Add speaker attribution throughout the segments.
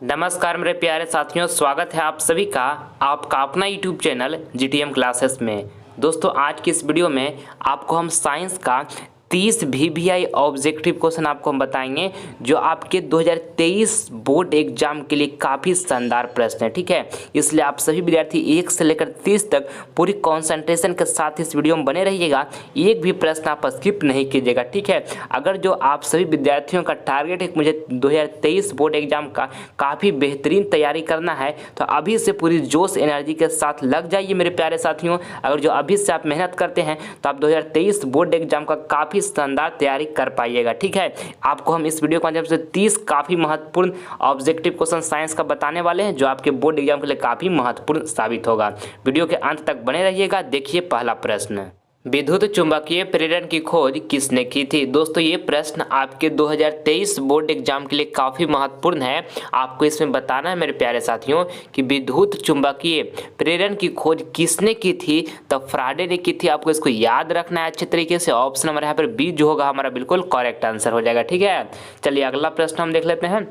Speaker 1: नमस्कार मेरे प्यारे साथियों, स्वागत है आप सभी का आपका अपना यूट्यूब चैनल जीटीएम क्लासेस में। दोस्तों, आज की इस वीडियो में आपको हम साइंस का 30 वीवीआई ऑब्जेक्टिव क्वेश्चन आपको हम बताएंगे जो आपके 2023 बोर्ड एग्जाम के लिए काफ़ी शानदार प्रश्न है। ठीक है, इसलिए आप सभी विद्यार्थी 1 से लेकर 30 तक पूरी कंसंट्रेशन के साथ इस वीडियो में बने रहिएगा। एक भी प्रश्न आप स्किप नहीं कीजिएगा। ठीक है, अगर जो आप सभी विद्यार्थियों का टारगेट है कि मुझे 2023 बोर्ड एग्जाम का काफ़ी बेहतरीन तैयारी करना है, तो अभी से पूरी जोश एनर्जी के साथ लग जाइए मेरे प्यारे साथियों। अगर जो अभी से आप मेहनत करते हैं तो आप 2023 बोर्ड एग्जाम का काफ़ी शानदार तैयारी कर पाइएगा। ठीक है, आपको हम इस वीडियो के माध्यम से 30 काफ़ी महत्वपूर्ण ऑब्जेक्टिव क्वेश्चन साइंस का बताने वाले हैं जो आपके बोर्ड एग्जाम के लिए काफ़ी महत्वपूर्ण साबित होगा। वीडियो के अंत तक बने रहिएगा। देखिए पहला प्रश्न, विद्युत चुंबकीय प्रेरण की खोज किसने की थी। दोस्तों, ये प्रश्न आपके 2023 बोर्ड एग्जाम के लिए काफ़ी महत्वपूर्ण है। आपको इसमें बताना है मेरे प्यारे साथियों कि विद्युत चुंबकीय प्रेरण की खोज किसने की थी। तो फ्राडे ने की थी। आपको इसको याद रखना है अच्छे तरीके से। ऑप्शन नंबर यहाँ पर बी जो होगा हमारा बिल्कुल करेक्ट आंसर हो जाएगा। ठीक है, चलिए अगला प्रश्न हम देख लेते हैं।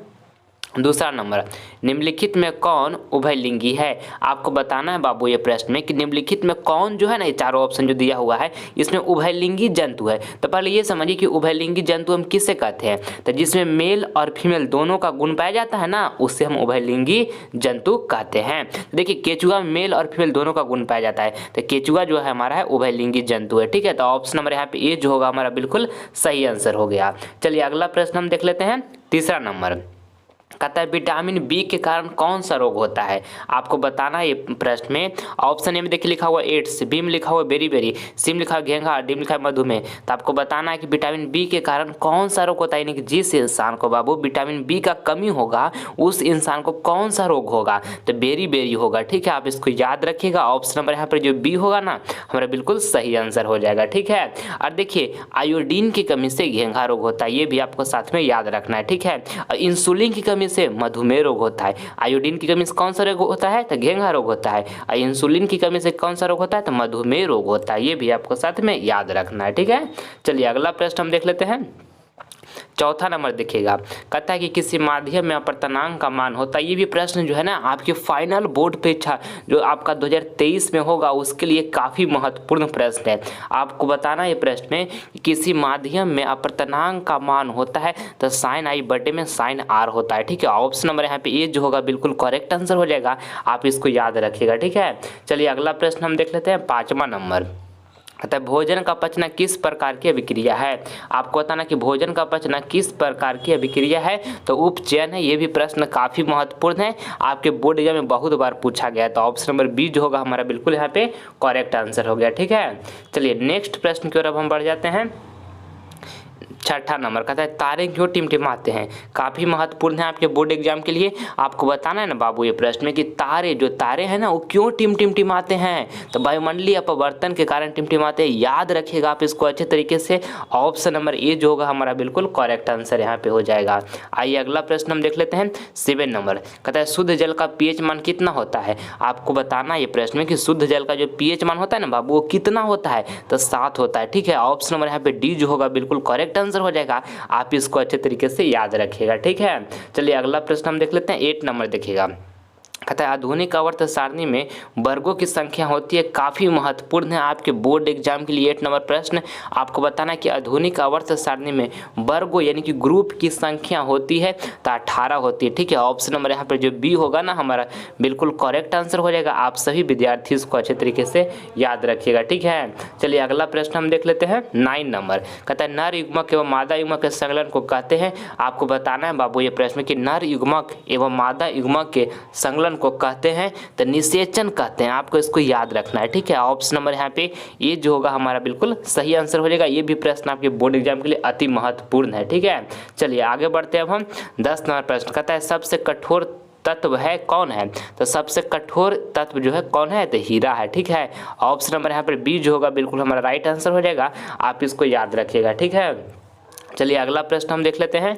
Speaker 1: दूसरा नंबर, निम्नलिखित में कौन उभयलिंगी है। आपको बताना है बाबू ये प्रश्न में कि निम्नलिखित में कौन जो है ना, ये चारों ऑप्शन जो दिया हुआ है इसमें उभयलिंगी जंतु है। तो पहले ये समझिए कि उभयलिंगी जंतु हम किससे कहते हैं। तो जिसमें मेल और फीमेल दोनों का गुण पाया जाता है ना, उससे हम उभयलिंगी जंतु कहते हैं। देखिए, केचुआ में मेल और फीमेल दोनों का गुण पाया जाता है, तो केचुआ जो है हमारा है उभयलिंगी जंतु है। ठीक है, तो ऑप्शन नंबर यहाँ पे ए जो होगा हमारा बिल्कुल सही आंसर हो गया। चलिए अगला प्रश्न हम देख लेते हैं। तीसरा नंबर कहता है विटामिन बी के कारण कौन सा रोग होता है। आपको बताना है ये प्रश्न में। ऑप्शन ए में देखिए लिखा हुआ एड्स, बी में लिखा हुआ बेरी बेरी, सी में लिखा हुआ घेंघा, डी में लिखा हुआ मधुमेह। तो आपको बताना है कि विटामिन बी के कारण कौन सा रोग होता है, यानी कि जिस इंसान को बाबू विटामिन बी का कमी होगा उस इंसान को कौन सा रोग होगा। तो बेरी बेरी होगा। ठीक है, आप इसको याद रखिएगा। ऑप्शन नंबर यहाँ पर जो बी होगा ना हमारा बिल्कुल सही आंसर हो जाएगा। ठीक है, और देखिए आयोडीन की कमी से घेंघा रोग होता है, ये भी आपको साथ में याद रखना है। ठीक है, और इंसुलिन की कमी से मधुमेह रोग होता है। आयोडीन की कमी से कौन सा रोग होता है, तो घेंघा रोग होता है। और इंसुलिन की कमी से कौन सा रोग होता है, तो मधुमेह रोग होता है। ये भी आपको साथ में याद रखना है। ठीक है, चलिए अगला प्रश्न हम देख लेते हैं। चौथा नंबर देखिएगा, कहता है कि किसी माध्यम में अपर्तनांक का मान होता है। ये भी प्रश्न जो है ना आपके फाइनल बोर्ड परीक्षा जो आपका 2023 में होगा उसके लिए काफ़ी महत्वपूर्ण प्रश्न है। आपको बताना ये प्रश्न में कि किसी माध्यम में अपर्तनांक का मान होता है, तो साइन आई बटे में साइन आर होता है। ठीक है, ऑप्शन नंबर यहाँ पे ए जो होगा बिल्कुल करेक्ट आंसर हो जाएगा। आप इसको याद रखिएगा। ठीक है, चलिए अगला प्रश्न हम देख लेते हैं। पाँचवा नंबर कहता है भोजन का पचना किस प्रकार की अभिक्रिया है। आपको बताना कि भोजन का पचना किस प्रकार की अभिक्रिया है, तो उपचयन है। ये भी प्रश्न काफ़ी महत्वपूर्ण है, आपके बोर्ड एग्जाम में बहुत बार पूछा गया है। तो ऑप्शन नंबर बी जो होगा हमारा बिल्कुल यहाँ पे करेक्ट आंसर हो गया। ठीक है, चलिए नेक्स्ट प्रश्न की ओर अब हम बढ़ जाते हैं। छठा नंबर कहता है तारे क्यों टिमटिमाते हैं। काफ़ी महत्वपूर्ण है आपके बोर्ड एग्जाम के लिए। आपको बताना है ना बाबू ये प्रश्न में कि तारे हैं ना वो क्यों टिमटिमाते हैं। तो वायुमंडलीय अपवर्तन के कारण टिमटिमाते हैं। याद रखिएगा आप इसको अच्छे तरीके से। ऑप्शन नंबर ए जो होगा हमारा बिल्कुल करेक्ट आंसर यहाँ पे हो जाएगा। आइए अगला प्रश्न हम देख लेते हैं। 7 नंबर कहता है शुद्ध जल का पीएच मान कितना होता है। आपको बताना ये प्रश्न में कि शुद्ध जल का जो पीएच मान होता है ना बाबू वो कितना होता है, तो 7 होता है। ठीक है, ऑप्शन नंबर यहाँ पे डी जो होगा बिल्कुल करेक्ट आंसर हो जाएगा। आप इसको अच्छे तरीके से याद रखिएगा। ठीक है, चलिए अगला प्रश्न हम देख लेते हैं। 8 नंबर देखिएगा, कहता है आधुनिक आवर्त सारणी में वर्गों की संख्या होती है। काफ़ी महत्वपूर्ण है आपके बोर्ड एग्जाम के लिए 8 नंबर प्रश्न। आपको बताना है कि आधुनिक आवर्त सारणी में वर्गों यानी कि ग्रुप की संख्या होती है, तो 18 होती है। ठीक है, ऑप्शन नंबर यहाँ पर जो बी होगा ना हमारा बिल्कुल करेक्ट आंसर हो जाएगा। आप सभी विद्यार्थी इसको अच्छे तरीके से याद रखिएगा। ठीक है, चलिए अगला प्रश्न हम देख लेते हैं। 9 नंबर कहता है नर युग्मक एवं मादा युग्मक के संकलन को कहते हैं। आपको बताना है बाबू ये प्रश्न कि नर युग्मक एवं मादा युग्मक के संकलन को कहते हैं तो निषेचन कहते हैं। आपको इसको याद रखना है। ठीक है, ऑप्शन नंबर यहाँ पे ये जो होगा हमारा बिल्कुल सही आंसर हो जाएगा। ये भी प्रश्न आपके बोर्ड एग्जाम के लिए अति महत्वपूर्ण है। ठीक है, चलिए आगे बढ़ते हैं। अब हम 10 नंबर प्रश्न कहता है सबसे कठोर तत्व है कौन है। तो सबसे कठोर तत्व जो है कौन है, तो हीरा है। ठीक है, ऑप्शन नंबर यहाँ पर बी जो होगा बिल्कुल हमारा राइट आंसर हो जाएगा। आप इसको याद रखिएगा। ठीक है, चलिए अगला प्रश्न हम देख लेते हैं।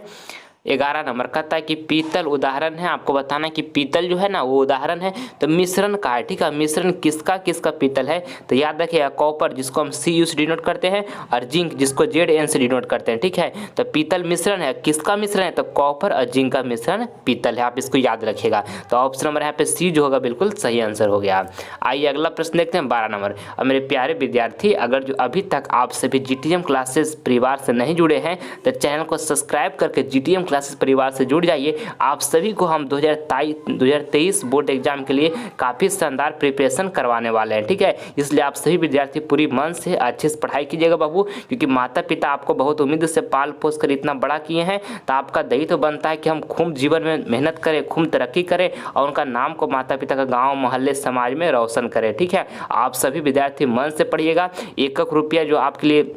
Speaker 1: 11 नंबर कहता है कि पीतल उदाहरण है, आपको बताना है कि पीतल जो है ना वो उदाहरण है तो मिश्रण का है, ठीक है। मिश्रण किसका किसका पीतल है, तो याद रखिएगा कॉपर जिसको हम Cu से डिनोट करते हैं और जिंक जिसको Zn से डिनोट करते हैं, ठीक है। तो पीतल मिश्रण है, किसका मिश्रण है, तो कॉपर और जिंक का मिश्रण पीतल है, आप इसको याद रखिएगा। तो ऑप्शन नंबर यहाँ पे सी जो होगा बिल्कुल सही आंसर हो गया। आइए अगला प्रश्न देखते हैं 12 नंबर। और मेरे प्यारे विद्यार्थी, अगर जो अभी तक आप सभी GTM क्लासेस परिवार से नहीं जुड़े हैं तो चैनल को सब्सक्राइब करके GTM क्लासेस परिवार से जुड़ जाइए। आप सभी को हम 2023 बोर्ड एग्जाम के लिए काफ़ी शानदार प्रिपरेशन करवाने वाले हैं, ठीक है। इसलिए आप सभी विद्यार्थी पूरी मन से अच्छे से पढ़ाई कीजिएगा बाबू, क्योंकि माता पिता आपको बहुत उम्मीद से पाल पोस कर इतना बड़ा किए हैं, तो आपका दायित्व तो बनता है कि हम खूब जीवन में मेहनत करें, खूब तरक्की करें और उनका नाम को माता पिता का गाँव मोहल्ले समाज में रोशन करें, ठीक है। आप सभी विद्यार्थी मन से पढ़िएगा। एक एक रुपया जो आपके लिए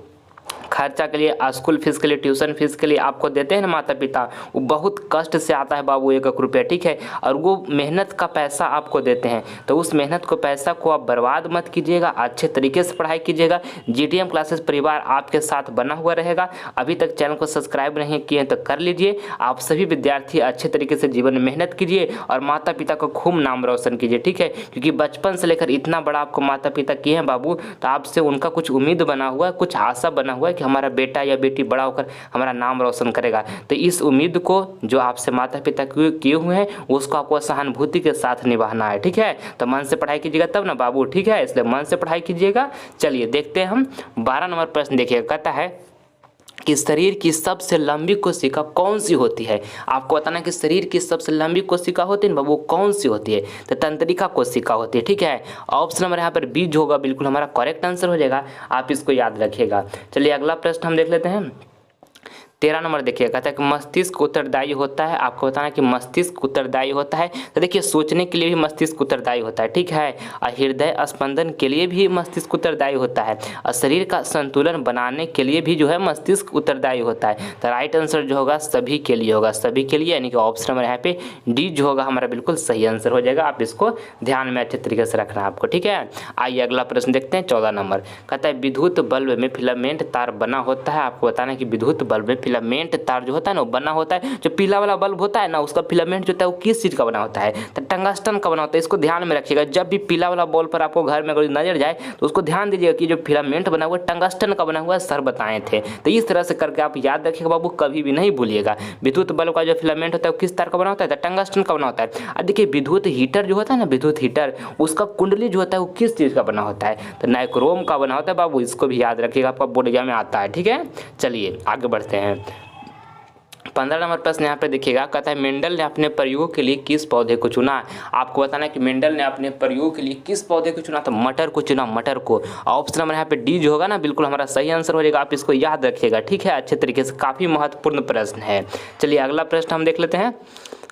Speaker 1: खर्चा के लिए, स्कूल फीस के लिए, ट्यूशन फीस के लिए आपको देते हैं ना माता पिता, वो बहुत कष्ट से आता है बाबू, एक एक रुपया, ठीक है। और वो मेहनत का पैसा आपको देते हैं, तो उस मेहनत को पैसा को आप बर्बाद मत कीजिएगा, अच्छे तरीके से पढ़ाई कीजिएगा। GTM क्लासेस परिवार आपके साथ बना हुआ रहेगा। अभी तक चैनल को सब्सक्राइब नहीं किए तो कर लीजिए। आप सभी विद्यार्थी अच्छे तरीके से जीवन में मेहनत कीजिए और माता पिता को खूब नाम रोशन कीजिए, ठीक है। क्योंकि बचपन से लेकर इतना बड़ा आपको माता पिता किए हैं बाबू, तो आपसे उनका कुछ उम्मीद बना हुआ है, कुछ आशा बना हुआ है कि हमारा बेटा या बेटी बड़ा होकर हमारा नाम रोशन करेगा। तो इस उम्मीद को जो आपसे माता पिता किए हुए हैं उसको आपको सहानुभूति के साथ निभाना है, ठीक है। तो मन से पढ़ाई कीजिएगा तब ना बाबू, ठीक है, इसलिए मन से पढ़ाई कीजिएगा। चलिए देखते हैं हम 12 नंबर प्रश्न। देखिएगा, कहता है कि शरीर की सबसे लंबी कोशिका कौन सी होती है। आपको बताना है कि शरीर की सबसे लंबी कोशिका होती है ना बाबू, कौन सी होती है, तो तंत्रिका कोशिका होती है, ठीक है। ऑप्शन नंबर यहाँ पर बी जो होगा बिल्कुल हमारा करेक्ट आंसर हो जाएगा, आप इसको याद रखिएगा। चलिए अगला प्रश्न हम देख लेते हैं 13 नंबर। देखिए, कहता है कि मस्तिष्क उत्तरदायी होता है। आपको बताना कि मस्तिष्क उत्तरदायी होता है, तो देखिए सोचने के लिए भी मस्तिष्क उत्तरदायी होता है, ठीक है। और हृदय स्पंदन के लिए भी मस्तिष्क उत्तरदायी होता है और शरीर का संतुलन बनाने के लिए भी जो है मस्तिष्क उत्तरदायी होता है। तो राइट आंसर जो होगा सभी के लिए होगा, सभी के लिए, यानी कि ऑप्शन नंबर यहाँ पे डी जो होगा हमारा बिल्कुल सही आंसर हो जाएगा। आप इसको ध्यान में अच्छे तरीके से रखना है आपको, ठीक है। आइए अगला प्रश्न देखते हैं 14 नंबर। कहता है विद्युत बल्ब में फिलामेंट तार बना होता है। आपको बताना है कि विद्युत बल्ब में फिलामेंट तार जो होता है ना वो बना होता है, जो पीला वाला बल्ब होता है ना उसका फिलामेंट जो होता है वो किस चीज़ का बना होता है, तो टंगस्टन का बना होता है। इसको ध्यान में रखिएगा, जब भी पीला वाला बल्ब पर आपको घर में अगर नजर जाए तो उसको ध्यान दीजिएगा कि जो फिलामेंट बना हुआ है टंगस्टन का बना हुआ है, सर बताए थे। तो इस तरह से करके आप याद रखिएगा बाबू, कभी भी नहीं भूलिएगा। विद्युत बल्ब का जो फिलामेंट होता है वो किस तार का बना होता है, तो टंगस्टन का बना होता है। और देखिए विद्युत हीटर जो होता है ना, विद्युत हीटर उसका कुंडली जो होता है वो किस चीज़ का बना होता है, तो नाइक्रोम का बना होता है बाबू, इसको भी याद रखिएगा, आपका बोर्ड एग्जाम में आता है, ठीक है। चलिए आगे बढ़ते हैं 15 नंबर प्रश्न यहाँ पे देखिएगा, कहता है मेंडल ने अपने प्रयोग के लिए किस पौधे को चुना। आपको बताना है कि मेंडल ने अपने प्रयोग के लिए किस पौधे को चुना, तो मटर को चुना, मटर को। ऑप्शन नंबर यहाँ पे डी जो होगा ना बिल्कुल हमारा सही आंसर हो जाएगा, आप इसको याद रखिएगा, ठीक है, अच्छे तरीके से, काफ़ी महत्वपूर्ण प्रश्न है। चलिए अगला प्रश्न हम देख लेते हैं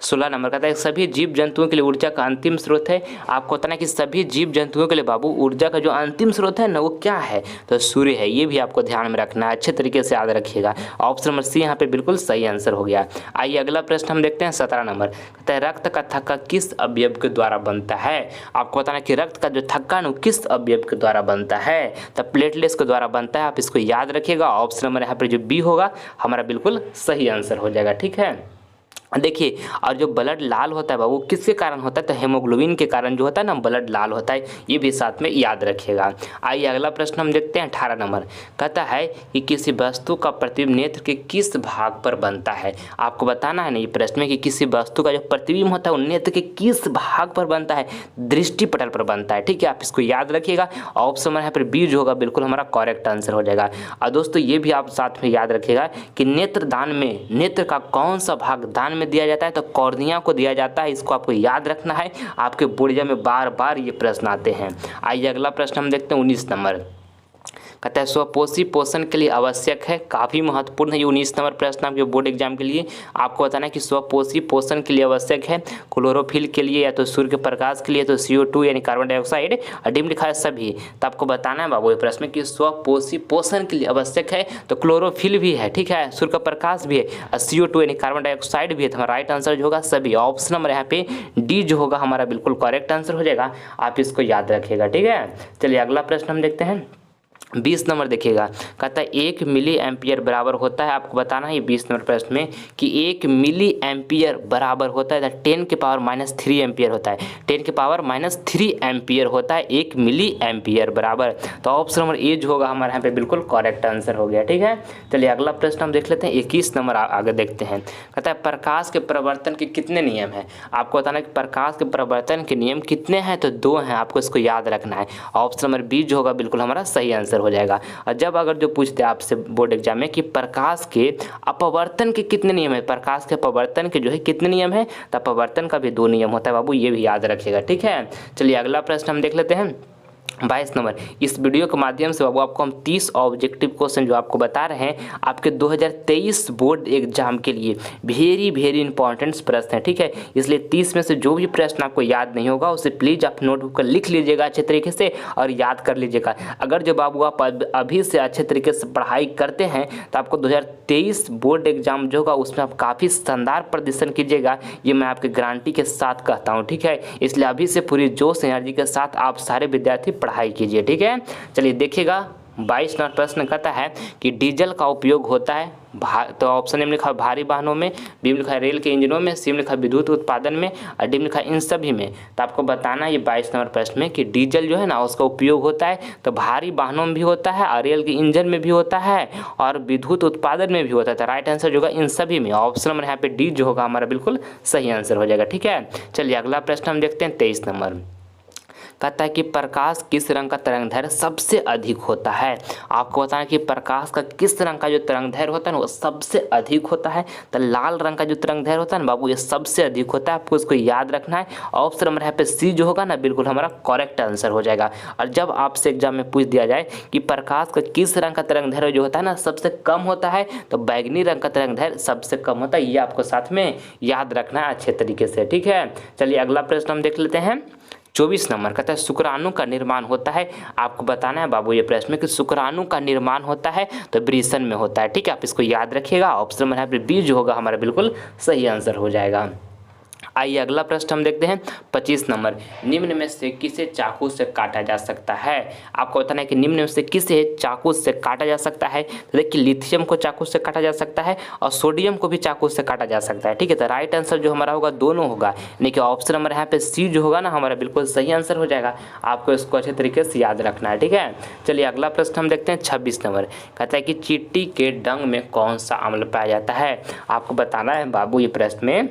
Speaker 1: 16 नंबर। कहता है सभी जीव जंतुओं के लिए ऊर्जा का अंतिम स्रोत है। आपको बताना है कि सभी जीव जंतुओं के लिए बाबू ऊर्जा का जो अंतिम स्रोत है ना वो क्या है, तो सूर्य है। ये भी आपको ध्यान में रखना है, अच्छे तरीके से याद रखिएगा। ऑप्शन नंबर सी यहाँ पे बिल्कुल सही आंसर हो गया। आइए अगला प्रश्न हम देखते हैं 17 नंबर। कहता है रक्त का थक्का किस अवयव के द्वारा बनता है। आपको बताना है कि रक्त का जो थक्का ना किस अवयव के द्वारा बनता है, तो प्लेटलेट्स के द्वारा बनता है, आप इसको याद रखिएगा। ऑप्शन नंबर यहाँ पर जो बी होगा हमारा बिल्कुल सही आंसर हो जाएगा, ठीक है। देखिए, और जो ब्लड लाल होता है बाबू किसके कारण होता है, तो हेमोग्लोबिन के कारण जो होता है ना ब्लड लाल होता है, ये भी साथ में याद रखिएगा। आइए अगला प्रश्न हम देखते हैं 18 नंबर। कहता है कि किसी वस्तु का प्रतिबिंब नेत्र के किस भाग पर बनता है। आपको बताना है ना ये प्रश्न में कि किसी वस्तु का जो प्रतिबिंब होता है वो नेत्र के किस भाग पर बनता है, दृष्टि पटल पर बनता है, ठीक है, आप इसको याद रखिएगा। ऑप्शन नंबर यहाँ पर बी जो होगा बिल्कुल हमारा करेक्ट आंसर हो जाएगा। और दोस्तों ये भी आप साथ में याद रखिएगा कि नेत्रदान में नेत्र का कौन सा भाग दान में दिया जाता है, तो कॉर्निया को दिया जाता है, इसको आपको याद रखना है, आपके बोर्ड एग्जाम में बार बार ये प्रश्न आते हैं। आइए अगला प्रश्न हम देखते हैं 19 नंबर। कहता है स्वपोषी पोषण के लिए आवश्यक है, काफ़ी महत्वपूर्ण है ये 19 नंबर प्रश्न आपके बोर्ड एग्जाम के लिए। आपको बताना है कि स्वपोषी पोषण के लिए आवश्यक है क्लोरोफिल के लिए, या तो सूर्य के प्रकाश के लिए, तो CO2 यानी कार्बन डाइऑक्साइड, और डी में लिखा है सभी। तो आपको बताना है बाबू ये प्रश्न में कि स्वपोषी पोषण के लिए आवश्यक है, तो क्लोरोफिल भी है, ठीक है, सूर्य का प्रकाश भी है, और CO2 यानी कार्बन डाइऑक्साइड भी है। तो हमारा राइट आंसर जो होगा सभी। ऑप्शन नंबर यहाँ पे डी जो होगा हमारा बिल्कुल करेक्ट आंसर हो जाएगा, आप इसको याद रखिएगा, ठीक है। चलिए अगला प्रश्न हम देखते हैं 20 नंबर देखिएगा, कहता है 1 मिली एम्पियर बराबर होता है, आपको बताना है ये 20 नंबर प्रश्न में कि 1 मिली एम्पियर बराबर होता है 10 के पावर -3 एम्पियर होता है, 10 के पावर -3 एम्पियर होता है 1 मिली एम्पियर बराबर। तो ऑप्शन नंबर ए जो होगा हमारे यहाँ पे बिल्कुल करेक्ट आंसर हो गया। ठीक है, चलिए अगला प्रश्न हम देख लेते हैं, 21 नंबर आगे देखते हैं। कहता है प्रकाश के प्रवर्तन के कितने नियम हैं, आपको बताना है कि प्रकाश के प्रवर्तन के नियम कितने हैं, तो 2 हैं, आपको इसको याद रखना है। ऑप्शन नंबर बी जो होगा बिल्कुल हमारा सही आंसर हो जाएगा। और जब अगर जो पूछते हैं आपसे बोर्ड एग्जाम में कि प्रकाश के अपवर्तन के कितने नियम है, प्रकाश के अपवर्तन के जो है कितने नियम है, तो अपवर्तन का भी 2 नियम होता है बाबू, ये भी याद रखिएगा। ठीक है, चलिए अगला प्रश्न हम देख लेते हैं 22 नंबर। इस वीडियो के माध्यम से बाबू आपको हम 30 ऑब्जेक्टिव क्वेश्चन जो आपको बता रहे हैं आपके 2023 बोर्ड एग्जाम के लिए वेरी इंपॉर्टेंट प्रश्न है। ठीक है, इसलिए 30 में से जो भी प्रश्न आपको याद नहीं होगा उसे प्लीज़ आप नोटबुक पर लिख लीजिएगा अच्छे तरीके से और याद कर लीजिएगा। अगर जो बाबू आप अभी से अच्छे तरीके से पढ़ाई करते हैं तो आपको 2023 बोर्ड एग्जाम जो होगा उसमें आप काफ़ी शानदार प्रदर्शन कीजिएगा, ये मैं आपकी गारंटी के साथ कहता हूँ। ठीक है, इसलिए अभी से पूरी जोश एनर्जी के साथ आप सारे विद्यार्थी पढ़ाई कीजिए। ठीक है, चलिए देखिएगा 22 नंबर प्रश्न कहता है कि डीजल का उपयोग होता है तो ऑप्शन ए में लिखा है भारी वाहनों में, बी में लिखा है रेल के इंजनों में, सी में लिखा है विद्युत उत्पादन में और डी में लिखा है इन सभी में। तो आपको बताना है ये 22 नंबर प्रश्न में कि डीजल जो है ना उसका उपयोग होता है तो भारी वाहनों में भी होता है और रेल के इंजन में भी होता है और विद्युत उत्पादन में भी होता है। तो राइट आंसर जो होगा इन सभी में, ऑप्शन नंबर यहाँ पे डी जो होगा हमारा बिल्कुल सही आंसर हो जाएगा। ठीक है, चलिए अगला प्रश्न हम देखते हैं 23 नंबर। कहता है कि प्रकाश किस रंग का तरंगदैर्घ्य सबसे अधिक होता है, आपको बताना है कि प्रकाश का किस रंग का जो तरंगदैर्घ्य होता है ना वो सबसे अधिक होता है। तो लाल रंग का जो तरंगदैर्घ्य होता है ना बाबू ये सबसे अधिक होता है, आपको इसको याद रखना है। ऑप्शन नंबर यहाँ पे सी जो होगा ना बिल्कुल हमारा करेक्ट आंसर हो जाएगा। और जब आपसे एग्जाम में पूछ दिया जाए कि प्रकाश का किस रंग का तरंगदैर्घ्य जो होता है ना सबसे कम होता है तो बैगनी रंग का तरंगदैर्घ्य सबसे कम होता है, ये आपको साथ में याद रखना है अच्छे तरीके से। ठीक है, चलिए अगला प्रश्न हम देख लेते हैं 24 नंबर। कहता है शुक्राणु का निर्माण होता है, आपको बताना है बाबू ये प्रश्न में कि शुक्राणु का निर्माण होता है तो वृषण में होता है। ठीक है, आप इसको याद रखिएगा। ऑप्शन नंबर यहाँ पे बी जो होगा हमारा बिल्कुल सही आंसर हो जाएगा। आइए अगला प्रश्न हम देखते हैं 25 नंबर। निम्न में से किसे चाकू से काटा जा सकता है, आपको बताना है कि निम्न में से किसे चाकू से काटा जा सकता है। तो देखिए लिथियम को चाकू से काटा जा सकता है और सोडियम को भी चाकू से काटा जा सकता है। ठीक है, तो राइट आंसर जो हमारा होगा दोनों होगा, यानी कि ऑप्शन नंबर यहाँ पे सी जो होगा ना हमारा बिल्कुल सही आंसर हो जाएगा। आपको इसको अच्छे तरीके से याद रखना है। ठीक है, चलिए अगला प्रश्न हम देखते हैं 26 नंबर। कहता है कि चींटी के डंक में कौन सा अम्ल पाया जाता है, आपको बताना है बाबू ये प्रश्न में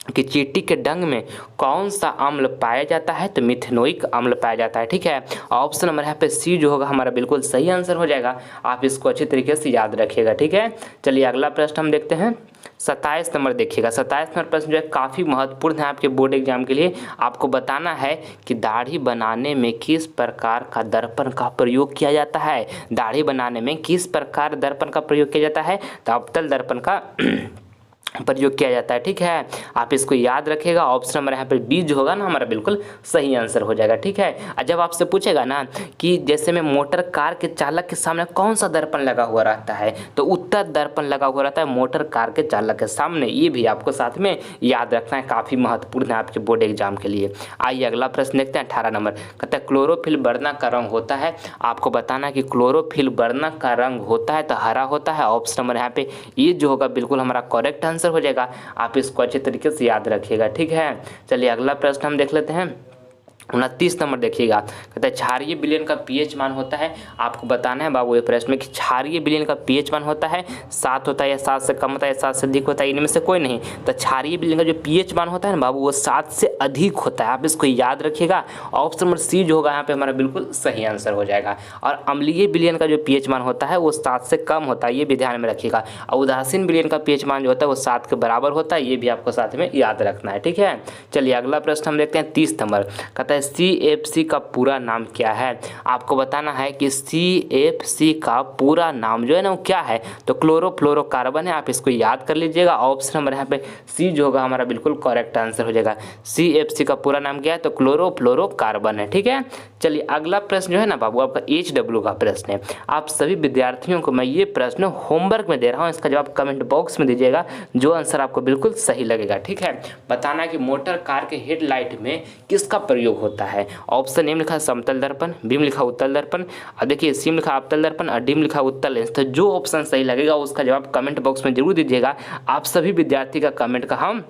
Speaker 1: कि चींटी के डंक में कौन सा अम्ल पाया जाता है, तो मिथेनोइक अम्ल पाया जाता है। ठीक है, ऑप्शन नंबर यहाँ पे सी जो होगा हमारा बिल्कुल सही आंसर हो जाएगा। आप इसको अच्छी तरीके से याद रखिएगा। ठीक है, चलिए अगला प्रश्न हम देखते हैं 27 नंबर देखिएगा। 27 नंबर प्रश्न जो है काफ़ी महत्वपूर्ण है आपके बोर्ड एग्जाम के लिए। आपको बताना है कि दाढ़ी बनाने में किस प्रकार का दर्पण का प्रयोग किया जाता है, दाढ़ी बनाने में किस प्रकार दर्पण का प्रयोग किया जाता है, तो अवतल दर्पण का प्रयोग किया जाता है। ठीक है, आप इसको याद रखिएगा। ऑप्शन नंबर यहाँ पर बी जो होगा ना हमारा बिल्कुल सही आंसर हो जाएगा। ठीक है, और जब आपसे पूछेगा ना कि जैसे में मोटर कार के चालक के सामने कौन सा दर्पण लगा हुआ रहता है, तो उत्तर दर्पण लगा हुआ रहता है मोटर कार के चालक के सामने, ये भी आपको साथ में याद रखना है, काफ़ी महत्वपूर्ण है आपके बोर्ड एग्जाम के लिए। आइए अगला प्रश्न देखते हैं 18 नंबर। कहता है क्लोरोफिल वर्णक का रंग होता है, आपको बताना है कि क्लोरोफिल वर्णक का रंग होता है तो हरा होता है। ऑप्शन नंबर यहाँ पे ये जो होगा बिल्कुल हमारा करेक्ट आंसर हो जाएगा। आप इसको अच्छे तरीके से याद रखिएगा। ठीक है, चलिए अगला प्रश्न हम देख लेते हैं 29 नंबर देखिएगा। कहता है क्षारीय विलयन का पीएच मान होता है, आपको बताना है बाबू ये प्रश्न में कि क्षारीय विलयन का पीएच मान होता है 7 होता है या 7 से कम होता है या 7 से अधिक होता है, इनमें से कोई नहीं। तो क्षारीय विलयन का जो पीएच मान होता है ना बाबू वो 7 से अधिक होता है, आप इसको याद रखिएगा। ऑप्शन नंबर सी जो होगा यहाँ पे हमारा बिल्कुल सही आंसर हो जाएगा। और अम्लीय विलयन का जो पीएच मान होता है वो 7 से कम होता है, ये भी ध्यान में रखिएगा। और उदासीन विलयन का पीएच मान जो होता है वो 7 के बराबर होता है, ये भी आपको साथ में याद रखना है। ठीक है, चलिए अगला प्रश्न हम देखते हैं 30 नंबर। कहता है CFC का पूरा नाम क्या है, आपको बताना है कि CFC का पूरा नाम जो है ना वो क्या है, तो क्लोरोफ्लोरोकार्बन है, आप इसको याद कर लीजिएगा। ऑप्शन नंबर यहाँ पे सी जो होगा हमारा बिल्कुल करेक्ट आंसर हो जाएगा। CFC का पूरा नाम क्या है, तो क्लोरोफ्लोरोकार्बन है। ठीक है, चलिए अगला प्रश्न जो है ना बाबू आपका HW का प्रश्न है। आप सभी विद्यार्थियों को मैं ये प्रश्न होमवर्क में दे रहा हूँ, इसका जवाब कमेंट बॉक्स में दीजिएगा, जो आंसर आपको बिल्कुल सही लगेगा। ठीक है, बताना है कि मोटर कार के हेडलाइट में किसका प्रयोग होता होता है। ऑप्शन ए में लिखा है समतल दर्पण, बी में लिखा उत्तल दर्पण, अब देखिए सी में लिखा अवतल दर्पण और डी में लिखा उत्तल लेंस। तो जो ऑप्शन सही लगेगा उसका जवाब कमेंट बॉक्स में जरूर दीजिएगा। आप सभी विद्यार्थी का कमेंट का हम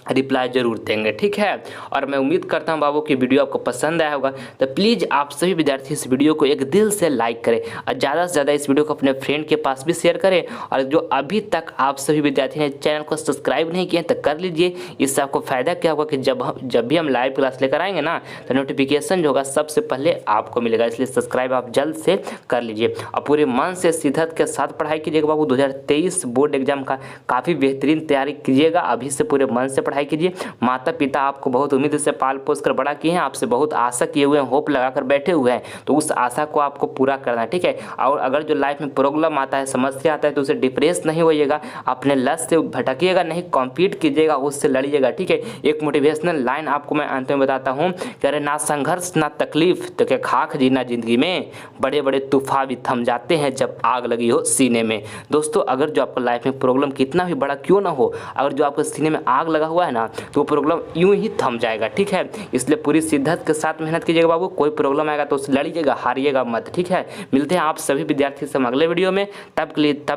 Speaker 1: रिप्लाई जरूर देंगे, ठीक है। और मैं उम्मीद करता हूं बाबू कि वीडियो आपको पसंद आया होगा। तो प्लीज़ आप सभी विद्यार्थी इस वीडियो को एक दिल से लाइक करें और ज़्यादा से ज़्यादा इस वीडियो को अपने फ्रेंड के पास भी शेयर करें। और जो अभी तक आप सभी विद्यार्थी ने चैनल को सब्सक्राइब नहीं किए तो कर लीजिए। इससे आपको फ़ायदा क्या होगा कि जब भी हम लाइव क्लास लेकर आएंगे ना तो नोटिफिकेशन जो होगा सबसे पहले आपको मिलेगा। इसलिए सब्सक्राइब आप जल्द से कर लीजिए और पूरे मन से शिद्दत के साथ पढ़ाई कीजिएगा बाबू। 2023 बोर्ड एग्जाम का काफ़ी बेहतरीन तैयारी कीजिएगा। अभी से पूरे मन से पढ़ाई कीजिए। माता पिता आपको बहुत उम्मीद से पाल पोस कर बड़ा किए हैं, आपसे बहुत आशा किए हुए हैं, होप लगाकर बैठे हुए हैं, तो उस आशा को आपको पूरा करना है, ठीक है। और अगर जो लाइफ में प्रॉब्लम आता है, समस्या आता है, तो उसे डिप्रेस नहीं होइएगा, अपने लक्ष्य से भटकिएगा नहीं, कॉम्पीट कीजिएगा, उससे लड़िएगा, ठीक है। एक मोटिवेशनल लाइन आपको मैं अंत में बताता हूँ कि अरे ना संघर्ष ना तकलीफ तो क्या खाक जीना जिंदगी में, बड़े बड़े तूफान भी थम जाते हैं जब आग लगी हो सीने में। दोस्तों अगर जो आपको लाइफ में प्रॉब्लम कितना भी बड़ा क्यों ना हो, अगर जो आपके सीने में आग लगा हुआ है ना तो वो प्रॉब्लम यूं ही थम जाएगा, ठीक है। इसलिए पूरी शिद्दत के साथ मेहनत कीजिएगा बाबू। कोई प्रॉब्लम आएगा तो उससे लड़िएगा, हारिएगा मत, ठीक है। मिलते हैं आप सभी विद्यार्थी से अगले वीडियो में। तब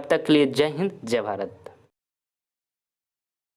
Speaker 1: तक के लिए जय हिंद जय भारत।